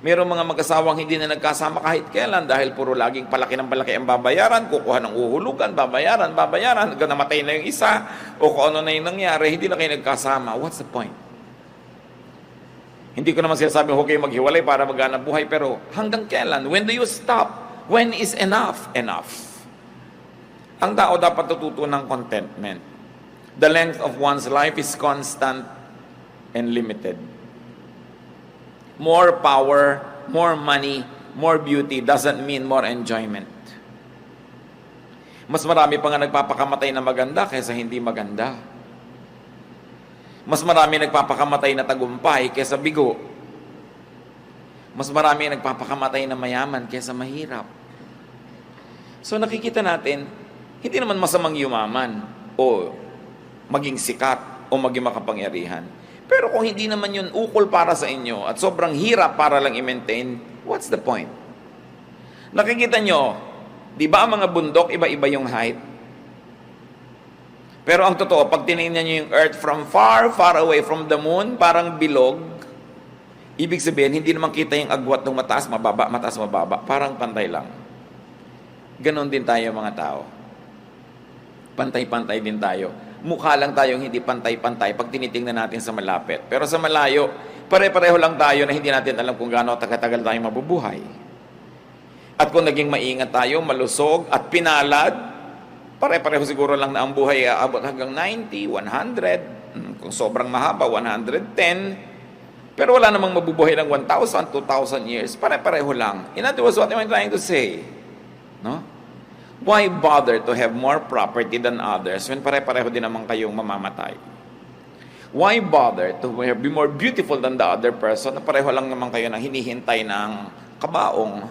Mayroong mga mag-asawang hindi na nagkasama kahit kailan dahil puro laging palaki ng palaki ang babayaran, kukuha ng uhulugan, babayaran, hanggang namatay na yung isa, o kung ano na yung nangyari, hindi na kayo nagkasama. What's the point? Hindi ko naman sinasabi, huwag kayo maghiwalay para maghanap buhay, pero hanggang kailan? When do you stop? When is enough? Enough. Ang tao dapat tututo ng contentment. The length of one's life is constant and limited. More power, more money, more beauty doesn't mean more enjoyment. Mas marami pa nga nagpapakamatay na maganda kaysa hindi maganda. Mas marami nagpapakamatay na tagumpay kaysa bigo. Mas marami nagpapakamatay na mayaman kaysa mahirap. So nakikita natin, hindi naman masamang yumaman o maging sikat o maging makapangyarihan. Pero kung hindi naman yun ukol para sa inyo at sobrang hirap para lang i-maintain, what's the point? Nakikita nyo, di ba ang mga bundok, iba-iba yung height? Pero ang totoo, pag tinignan nyo yung earth from far, far away from the moon, parang bilog, ibig sabihin, hindi naman kita yung agwat ng mataas, mababa, parang pantay lang. Ganon din tayo mga tao. Pantay-pantay din tayo. mukha lang tayong hindi pantay-pantay pag tinitingnan natin sa malapit. Pero sa malayo, pare-pareho lang tayo na hindi natin alam kung gaano tagal-tagal tayong mabubuhay. At kung naging maingat tayo, malusog at pinalad, pare-pareho siguro lang na ang buhay aabot hanggang 90, 100, kung sobrang mahaba, 110. Pero wala namang mabubuhay ng 1,000, 2,000 years. Pare-pareho lang. In other words, what am I trying to say? No? Why bother to have more property than others when pare-pareho din naman kayong mamamatay? Why bother to be more beautiful than the other person na pareho lang naman kayo na hinihintay ng kabaong?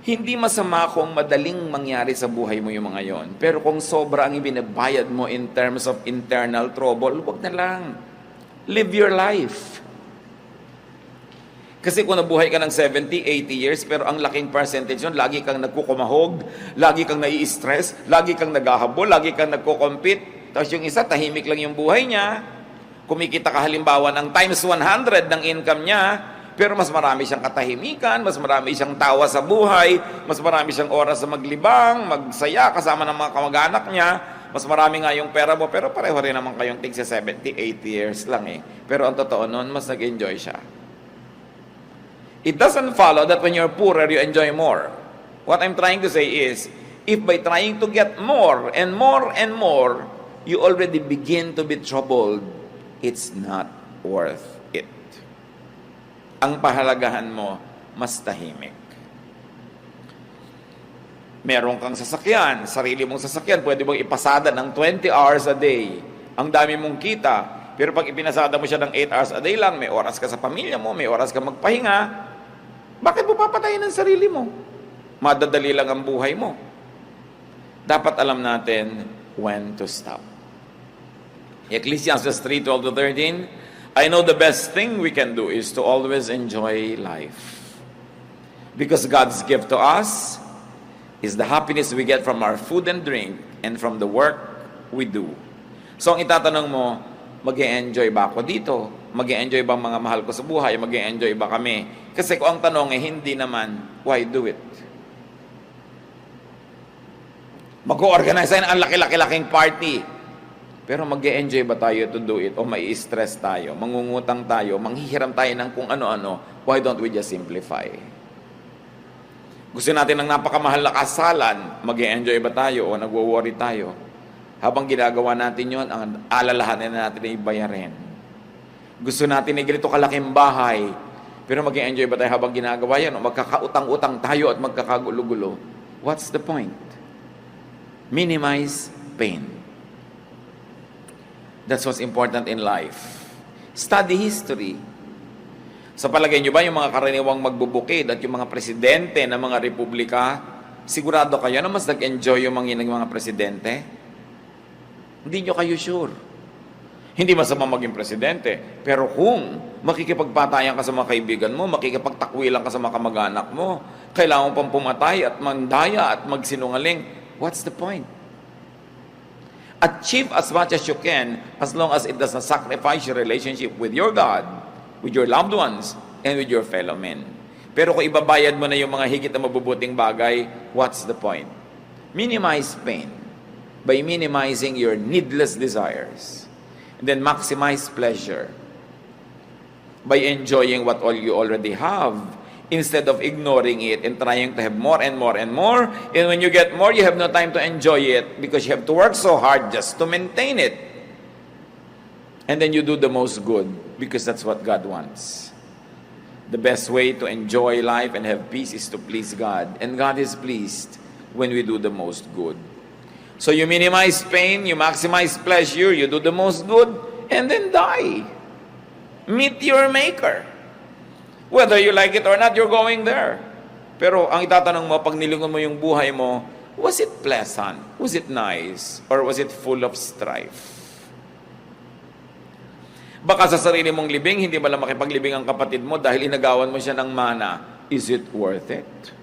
Hindi masama kung madaling mangyari sa buhay mo yung mga yon. Pero kung sobra ang ibinabayad mo in terms of internal trouble, wag na lang. Live your life. Kasi kung nabuhay ka ng 70, 80 years, pero ang laking percentage yun, lagi kang nagkukumahog, lagi kang nai-stress, lagi kang naghahabol, lagi kang nagko-compete. Tapos yung isa, tahimik lang yung buhay niya. Kumikita ka halimbawa ng times 100 ng income niya, pero mas marami siyang katahimikan, mas marami siyang tawa sa buhay, mas marami siyang oras sa maglibang, magsaya kasama ng mga kamag-anak niya, mas marami nga yung pera mo, pero pareho rin naman kayong tig sa 70, 80 years lang eh. Pero ang totoo nun, mas nag-enjoy siya. It doesn't follow that when you're poorer, you enjoy more. What I'm trying to say is, if by trying to get more and more and more, you already begin to be troubled, it's not worth it. Ang pahalagahan mo, mas tahimik. Meron kang sasakyan, sarili mong sasakyan, pwede mong ipasada ng 20 hours a day. Ang dami mong kita, pero pag ipinasada mo siya ng 8 hours a day lang, may oras ka sa pamilya mo, may oras ka magpahinga, bakit mo papatayin ang sarili mo? Madadali lang ang buhay mo. Dapat alam natin when to stop. Ecclesiastes 3:12-13, I know the best thing we can do is to always enjoy life. Because God's gift to us is the happiness we get from our food and drink and from the work we do. So ang itatanong mo, mag-e-enjoy ba ako dito? Mag-e-enjoy ba ang mga mahal ko sa buhay? Mag-e-enjoy ba kami? Kasi kung ang tanong ay hindi naman, why do it? Mag-o-organize tayo ang laki-laki-laking party. Pero mag-e-enjoy ba tayo to do it? O may stress tayo? Mangungutang tayo? Manghihiram tayo ng kung ano-ano? Why don't we just simplify? Gusto natin ng napakamahal na kasalan? Mag-e-enjoy ba tayo? O nagwo-worry tayo? Habang ginagawa natin yon, ang alalahanin natin ay bayarin. Gusto natin ay ganito kalaking bahay, pero mag-enjoy ba tayo habang ginagawa yan? O magkakautang-utang tayo at magkakagulo-gulo? What's the point? Minimize pain. That's what's important in life. Study history. Sa palagay nyo ba, yung mga karaniwang magbubukid at yung mga presidente ng mga republika, sigurado kayo na mas nag-enjoy yung mga presidente? Hindi nyo kayo sure. Hindi masama maging presidente. Pero kung makikipagpatayan ka sa mga kaibigan mo, makikipagtakwilan ka sa mga kamag-anak mo, kailangan pang pumatay at mandaya at magsinungaling, what's the point? Achieve as much as you can as long as it does not sacrifice your relationship with your God, with your loved ones, and with your fellow men. Pero kung ibabayad mo na yung mga higit na mabubuting bagay, what's the point? Minimize pain by minimizing your needless desires. And then maximize pleasure by enjoying what all you already have instead of ignoring it and trying to have more and more and more. And when you get more, you have no time to enjoy it because you have to work so hard just to maintain it. And then you do the most good because that's what God wants. The best way to enjoy life and have peace is to please God. And God is pleased when we do the most good. So you minimize pain, you maximize pleasure, you do the most good, and then die. Meet your Maker. Whether you like it or not, you're going there. Pero ang itatanong mo, pag nilingon mo yung buhay mo, was it pleasant? Was it nice? Or was it full of strife? Baka sa sarili mong libing, hindi ba lang makipaglibing ang kapatid mo dahil inagawan mo siya ng mana? Is it worth it?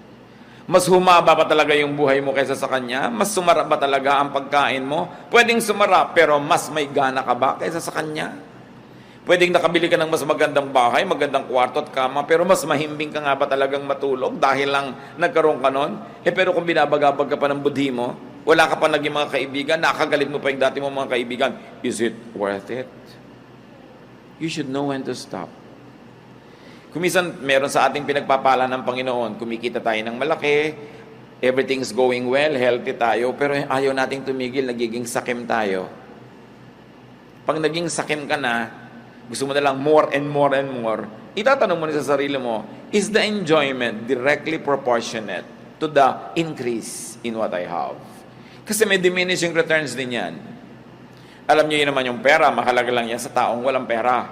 Mas humaba pa talaga yung buhay mo kaysa sa kanya? Mas sumarap ba talaga ang pagkain mo? Pwedeng sumarap, pero mas may gana ka ba kaysa sa kanya? Pwedeng nakabili ka ng mas magandang bahay, magandang kwarto at kama, pero mas mahimbing ka nga ba talagang matulog dahil lang nagkaroon ka nun? Pero kung binabagabag ka pa ng budhi mo, Wala ka pa naging mga kaibigan, nakagalit mo pa yung dati mo mga kaibigan. Is it worth it? You should know when to stop. Kumisan, meron sa ating pinagpapala ng Panginoon, kumikita tayo ng malaki, everything's going well, healthy tayo, pero ayaw nating tumigil, nagiging sakim tayo. Pag naging sakim ka na, gusto mo na lang more and more and more, itatanong mo na sa sarili mo, is the enjoyment directly proportionate to the increase in what I have? Kasi may diminishing returns din yan. Alam niyo yun naman yung pera, mahalaga lang yan sa taong walang pera.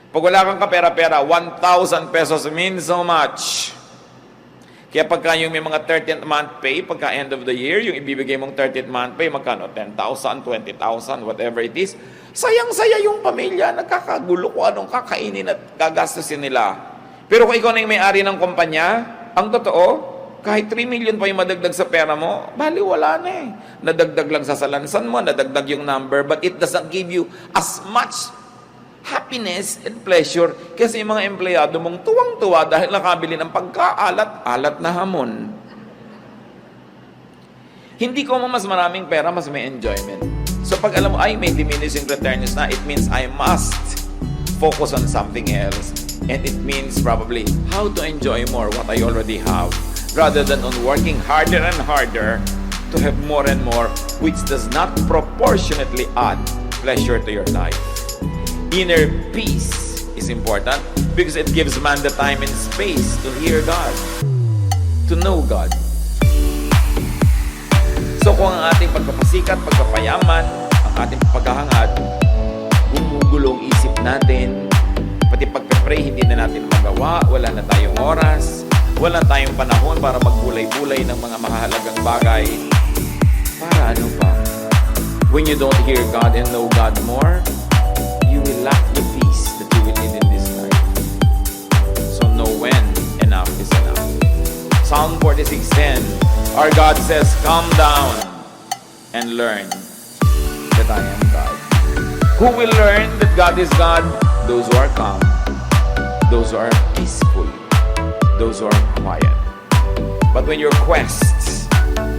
Pag wala kang kapera-pera, 1,000 pesos means so much. Kaya pagka yung may mga 13th month pay, pagka end of the year, yung ibibigay mong 13th month pay, magkano? 10,000, 20,000, whatever it is. Sayang-saya yung pamilya, nagkakagulo kung anong kakainin at gagastusin nila. Pero kung ikaw na yung may-ari ng kumpanya, ang totoo, kahit 3 million pa yung madagdag sa pera mo, bali wala na eh. Nadagdag lang sa salansan mo, nadagdag yung number, but it doesn't give you as much happiness and pleasure kasi yung mga empleyado mong tuwang-tuwa dahil nakabili ng pagkaalat-alat na hamon. Hindi ko mas maraming pera, mas may enjoyment. So pag alam mo, ay may diminishing returns na, it means I must focus on something else. And it means probably how to enjoy more what I already have rather than on working harder and harder to have more and more, which does not proportionately add pleasure to your life. Inner peace is important because it gives man the time and space to hear God, to know God. So kung ang ating pagpapasikat, pagpapayaman, ang ating paghahangad, gumugulong isip natin, pati pagpe-pray hindi na natin magawa, wala na tayong oras, wala tayong panahon para magbulay-bulay ng mga mahalagang bagay. Para ano pa? When you don't hear God and know God more, you will lack the peace that you will need in this life. So know when enough is enough. Psalm 46:10, our God says, "Calm down and learn that I am God." Who will learn that God is God? Those who are calm, those who are peaceful, those who are quiet. But when your quests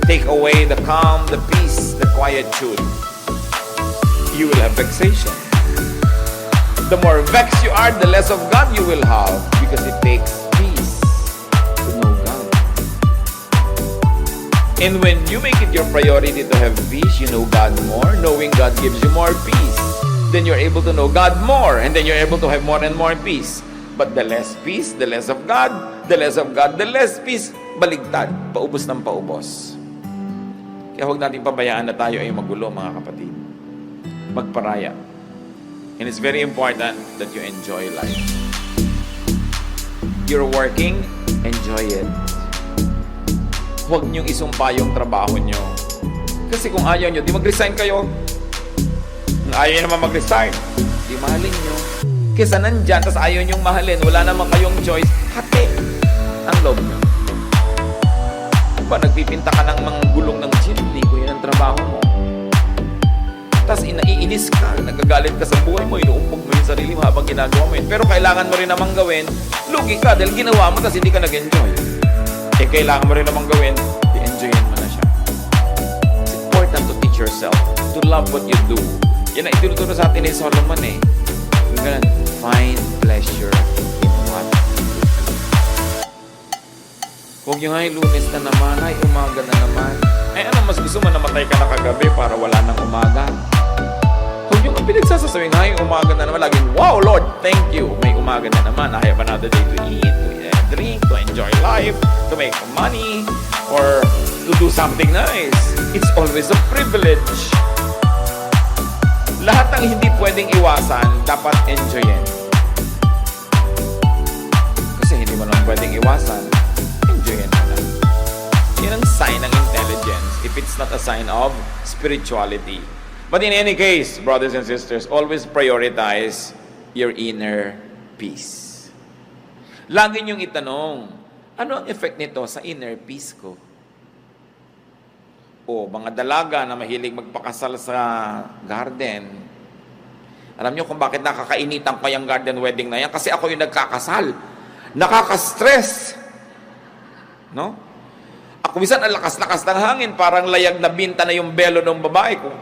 take away the calm, the peace, the quietude, you will have vexation. The more vexed you are, the less of God you will have because it takes peace to know God. And when you make it your priority to have peace, you know God more. Knowing God gives you more peace. Then you're able to know God more, and then you're able to have more and more peace. But the less peace, the less of God, the less of God, the less peace, baligtad, paubos ng paubos. Kaya huwag natin pabayaan na tayo ay magulo, mga kapatid. Magparaya. And it's very important that you enjoy life. You're working, enjoy it. Huwag niyong isumpa yung trabaho niyo. Kasi kung ayaw niyo, di mag-resign kayo. Kung ayaw niyo naman mag-resign, di mahalin niyo. Kesa nandyan, tas ayaw niyong mahalin, wala naman kayong choice, hati ang loob niyo. Ba, nagpipinta ka ng mga gulong ng gym, hindi ko yun ang trabaho mo. Tapos naiinis ka, nagagalit ka sa buhay mo, inuumpog mo yung sarili mo habang ginagawa mo yun. Pero kailangan mo rin namang gawin, lugi ka dahil ginawa mo tapos hindi ka nag-enjoy. Eh, kailangan mo rin namang gawin, i-enjoyin mo na siya. It's important to teach yourself to love what you do. Yan ang itinuturo sa atin ni Solomon eh. Yung ganun, find pleasure in what you do. Huwag yung ay Lunes na naman, ay umaga na naman. Ay ano, mas gusto mo namatay ka na kagabi para wala nang umaga. Huwag yung pinagsasasawing, ay umaga na naman, laging, wow Lord, thank you. May umaga na naman, I have another day to eat, to drink, to enjoy life, to make money, or to do something nice. It's always a privilege. Lahat ng hindi pwedeng iwasan, dapat enjoyin. Kasi hindi mo naman pwedeng iwasan, enjoyin mo na. Yan ang sign ng intelligence if it's not a sign of spirituality. But in any case, brothers and sisters, always prioritize your inner peace. Lagi niyong itanong, ano ang effect nito sa inner peace ko? O mga dalaga na mahilig magpakasal sa garden. Alam niyo kung bakit nakakainitan pa yung garden wedding na yan? Kasi ako yung nagkakasal. Nakaka-stress. No? Ako minsan ang lakas-lakas ng hangin, parang layag na binta na yung belo ng babae. Kung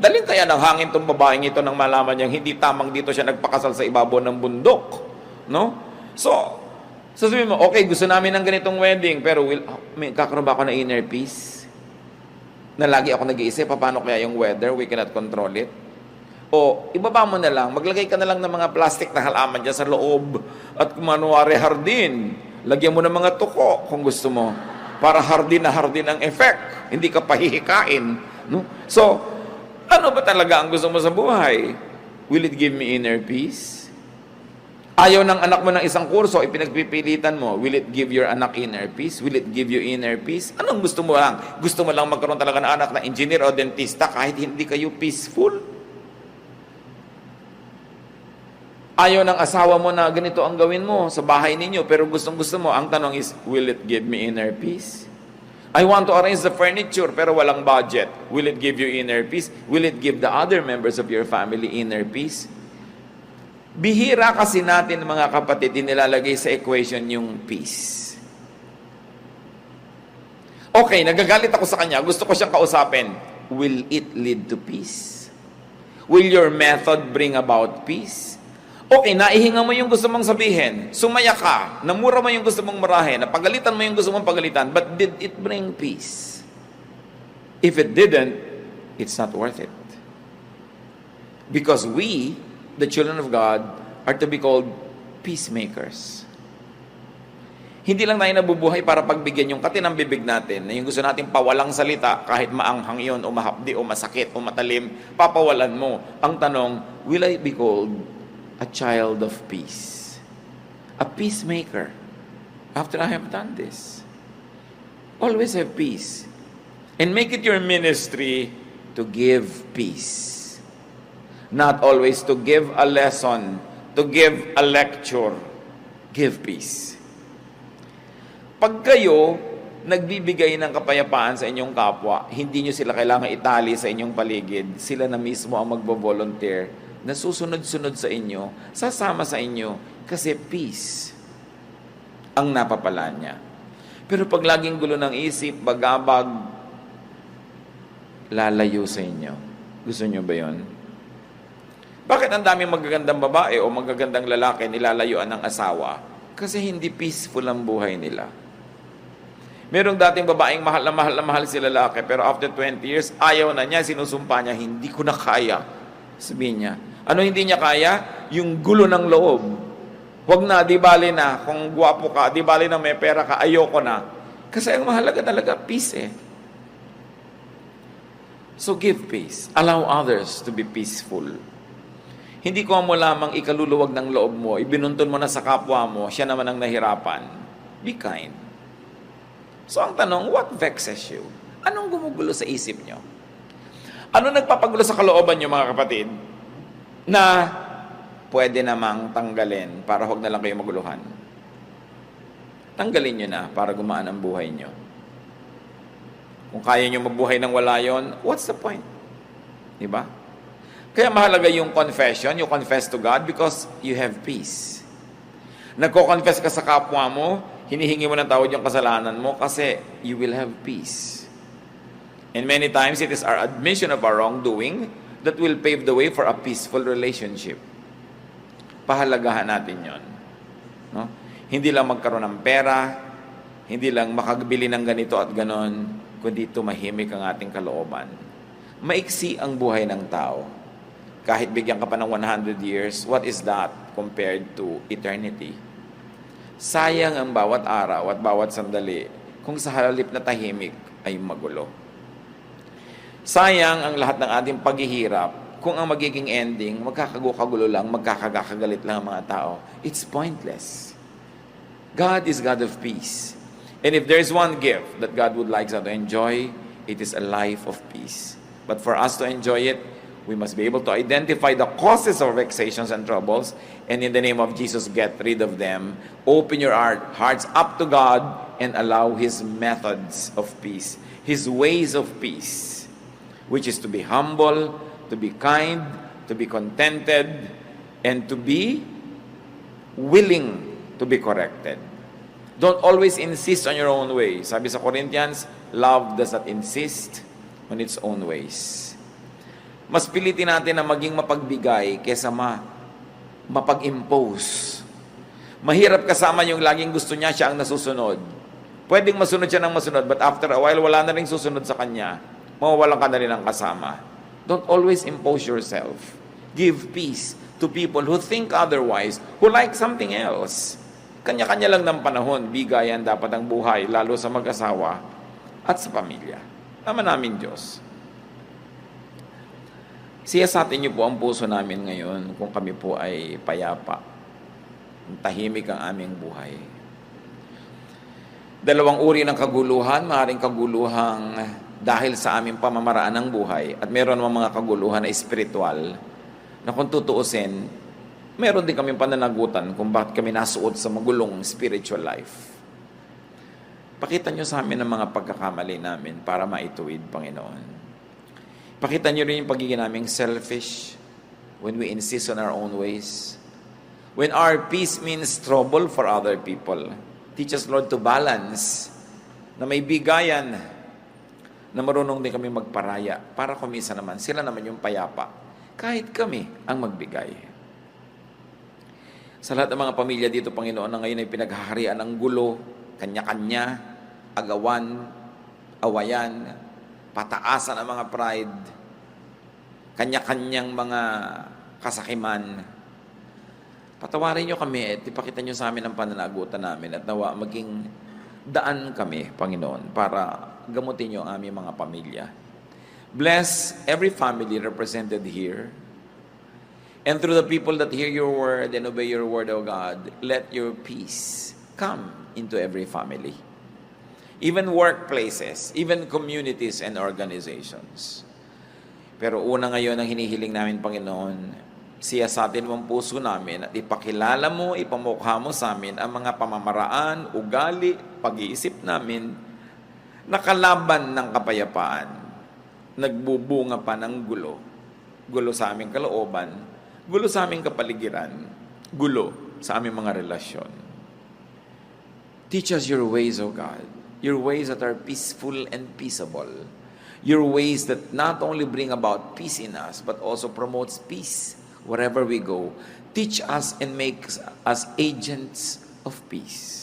dalhin kaya ng hangin tong babaeng ito nang malaman niyang hindi tamang dito siya nagpakasal sa ibabaw ng bundok. No? So, sasabihin mo, okay, gusto namin ng ganitong wedding, pero kakaroon ba ako ng inner peace? Na lagi ako nag-iisip, paano kaya yung weather? We cannot control it. O, ibaba mo na lang, maglagay ka na lang ng mga plastic na halaman dyan sa loob at kumanuwari hardin. Lagyan mo ng mga tuko kung gusto mo. Para hardin na hardin ang effect. Hindi ka pahihikain. No? So, ano ba talaga ang gusto mo sa buhay? Will it give me inner peace? Ayaw ng anak mo ng isang kurso, ipinagpipilitan mo. Will it give your anak inner peace? Will it give you inner peace? Anong gusto mo lang? Gusto mo lang magkaroon talaga ng anak na engineer o dentista kahit hindi kayo peaceful? Ayaw ng asawa mo na ganito ang gawin mo sa bahay ninyo, pero gustong-gusto mo. Ang tanong is, will it give me inner peace? I want to arrange the furniture, pero walang budget. Will it give you inner peace? Will it give the other members of your family inner peace? Bihira kasi natin, mga kapatid, nilalagay sa equation yung peace. Okay, nagagalit ako sa kanya. Gusto ko siyang kausapin. Will it lead to peace? Will your method bring about peace? Okay, naihinga mo yung gusto mong sabihin. Sumaya ka. Namura mo yung gusto mong marahin. Napagalitan mo yung gusto mong pagalitan. But did it bring peace? If it didn't, it's not worth it. Because we, the children of God, are to be called peacemakers. Hindi lang tayo nabubuhay para pagbigyan yung katinang bibig natin, na yung gusto natin pawalang salita, kahit maanghang yun, o mahapdi, o masakit, o matalim, papawalan mo. Ang tanong, will I be called a child of peace? A peacemaker. After I have done this, always have peace. And make it your ministry to give peace. Not always to give a lesson, to give a lecture. Give peace. Pag kayo nagbibigay ng kapayapaan sa inyong kapwa, hindi nyo sila kailangan itali sa inyong paligid. Sila na mismo ang magbo-volunteer na susunod-sunod sa inyo, sasama sa inyo, kasi peace ang napapala niya. Pero pag laging gulo ng isip, bagabag, lalayo sa inyo. Gusto nyo ba yun? Bakit ang daming magagandang babae o magagandang lalaki nilalayuan ng asawa? Kasi hindi peaceful ang buhay nila. Merong dating babaeng mahal na mahal si lalaki, pero after 20 years, ayaw na niya, sinusumpa niya, hindi ko na kaya. Sabihin niya, ano hindi niya kaya? Yung gulo ng loob. Huwag na, di bali na. Kung guwapo ka, di bali na may pera ka, ayoko na. Kasi ang mahalaga talaga, peace eh. So give peace. Allow others to be peaceful. Hindi ko mo lamang ikaluluwag ng loob mo, ibinuntun mo na sa kapwa mo, siya naman ang nahirapan. Be kind. So ang tanong, what vexes you? Anong gumugulo sa isip nyo? Ano nagpapagulo sa kalooban nyo, mga kapatid, na pwede namang tanggalin para huwag na lang kayo maguluhan? Tanggalin nyo na para gumaan ang buhay nyo. Kung kaya nyo mabuhay nang wala yon, what's the point? Diba? Kaya mahalaga yung confession, you confess to God because you have peace. Nagko-confess ka sa kapwa mo, hinihingi mo ng tawad yung kasalanan mo kasi you will have peace. And many times, it is our admission of our wrongdoing that will pave the way for a peaceful relationship. Pahalagahan natin yon. No? Hindi lang magkaroon ng pera, hindi lang makagbili ng ganito at ganon, kundi tumahimik ang ating kalooban. Maiksi ang buhay ng tao. Kahit bigyan ka pa ng 100 years, what is that compared to eternity? Sayang ang bawat araw at bawat sandali kung sa halip na tahimik ay magulo. Sayang ang lahat ng ating paghihirap kung ang magiging ending, magkakagulo lang, magkakagalit lang ang mga tao. It's pointless. God is God of peace. And if there's one gift that God would like us to enjoy, it is a life of peace. But for us to enjoy it, we must be able to identify the causes of vexations and troubles, and in the name of Jesus, get rid of them. Open your hearts up to God and allow His methods of peace, His ways of peace, which is to be humble, to be kind, to be contented, and to be willing to be corrected. Don't always insist on your own way. Sabi sa Corinthians, love does not insist on its own ways. Mas pilitin natin na maging mapagbigay kesa mapag-impose. Mahirap kasama yung laging gusto niya, siya ang nasusunod. Pwedeng masunod siya ng masunod, but after a while, wala na rin susunod sa kanya. Mawawalan ka na rin ng kasama. Don't always impose yourself. Give peace to people who think otherwise, who like something else. Kanya-kanya lang ng panahon, bigayan dapat ang buhay, lalo sa mag-asawa at sa pamilya. Tama namin, Diyos. Siyasatin niyo po ang puso namin ngayon kung kami po ay payapa. Tahimik ang aming buhay. Dalawang uri ng kaguluhan, maaaring kaguluhang dahil sa aming pamamaraan ng buhay at meron namang mga kaguluhan na espiritual na kung tutuusin, meron din kaming pananagutan kung bakit kami nasuot sa magulong spiritual life. Pakita nyo sa amin ang mga pagkakamali namin para maituwid, Panginoon. Pakita nyo rin yung pagiging naming selfish when we insist on our own ways. When our peace means trouble for other people. Teach us, Lord, to balance na may bigayan na marunong din kami magparaya para kumisa naman. Sila naman yung payapa. Kahit kami ang magbigay. Sa lahat ng mga pamilya dito, Panginoon, na ngayon ay pinaghaharian ng gulo, kanya-kanya, agawan, awayan, pataasan ang mga pride, kanya-kanyang mga kasakiman. Patawarin niyo kami at ipakita niyo sa amin ang pananagutan namin at nawa maging daan kami, Panginoon, para gamutin niyo ang aming mga pamilya. Bless every family represented here. And through the people that hear your word and obey your word, O God, let your peace come into every family. Even workplaces, even communities and organizations. Pero una ngayon ang hinihiling namin, Panginoon, siyasatin mo ang puso namin at ipakilala mo, ipamukha mo sa amin ang mga pamamaraan, ugali, pag-iisip namin na kalaban ng kapayapaan. Nagbubunga pa ng gulo. Gulo sa aming kalooban, gulo sa aming kapaligiran, gulo sa aming mga relasyon. Teach us your ways, O God. Your ways that are peaceful and peaceable. Your ways that not only bring about peace in us, but also promotes peace wherever we go. Teach us and make us agents of peace.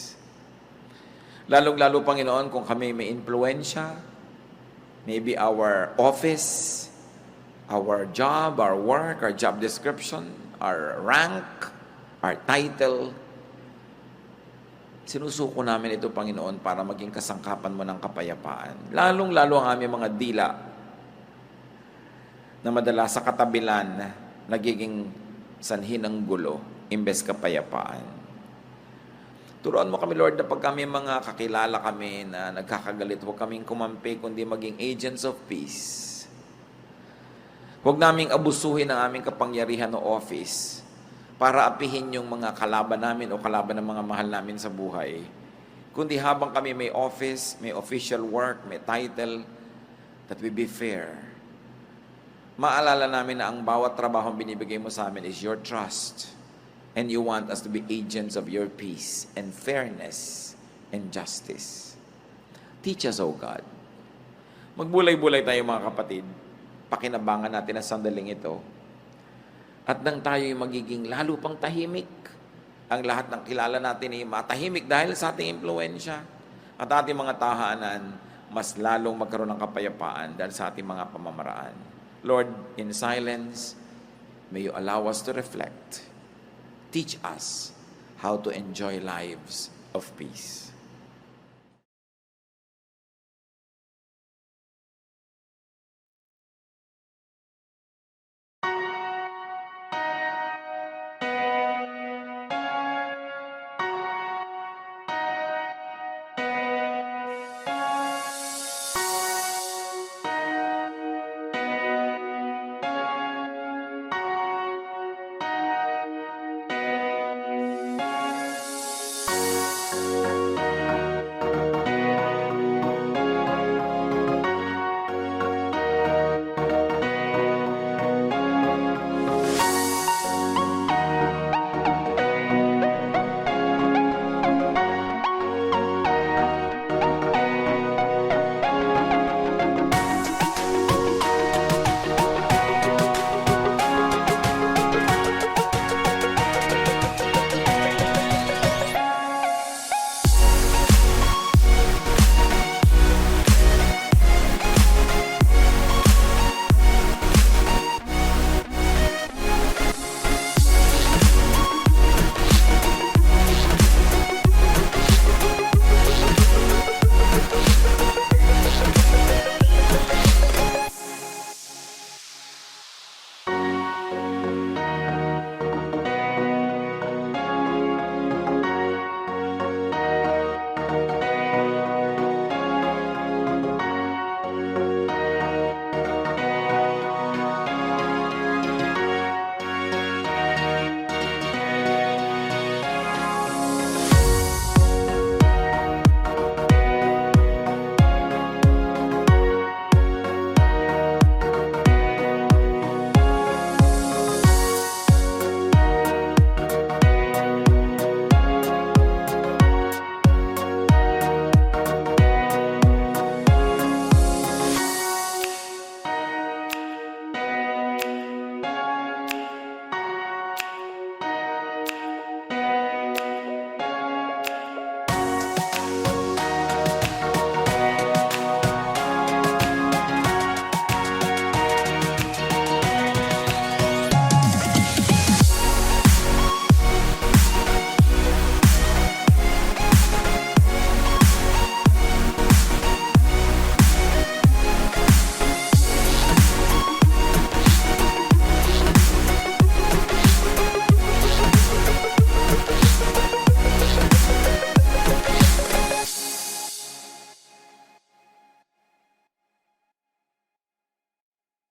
Lalong-lalo, Panginoon, kung kami may impluensya, maybe our office, our job, our work, our job description, our rank, our title, sinusuko namin ito, Panginoon, para maging kasangkapan mo ng kapayapaan. Lalong-lalo ang aming mga dila na madalas sa katabilan nagiging sanhi ng gulo imbes kapayapaan. Turuan mo kami, Lord, na pag kami mga kakilala kami na nagkakagalit, huwag kaming kumampi, kundi maging agents of peace. Huwag naming abusuhin ang aming kapangyarihan o office para apihin yung mga kalaban namin o kalaban ng mga mahal namin sa buhay. Kundi habang kami may office, may official work, may title, that we be fair. Maalala namin na ang bawat trabaho binibigay mo sa amin is your trust. And you want us to be agents of your peace and fairness and justice. Teach us, O God. Magbulay-bulay tayo, mga kapatid. Pakinabangan natin ang sandaling ito. At nang tayo'y magiging lalo pang tahimik, ang lahat ng kilala natin ay matahimik dahil sa ating impluensya. At ating mga tahanan, mas lalong magkaroon ng kapayapaan dahil sa ating mga pamamaraan. Lord, in silence, may you allow us to reflect. Teach us how to enjoy lives of peace.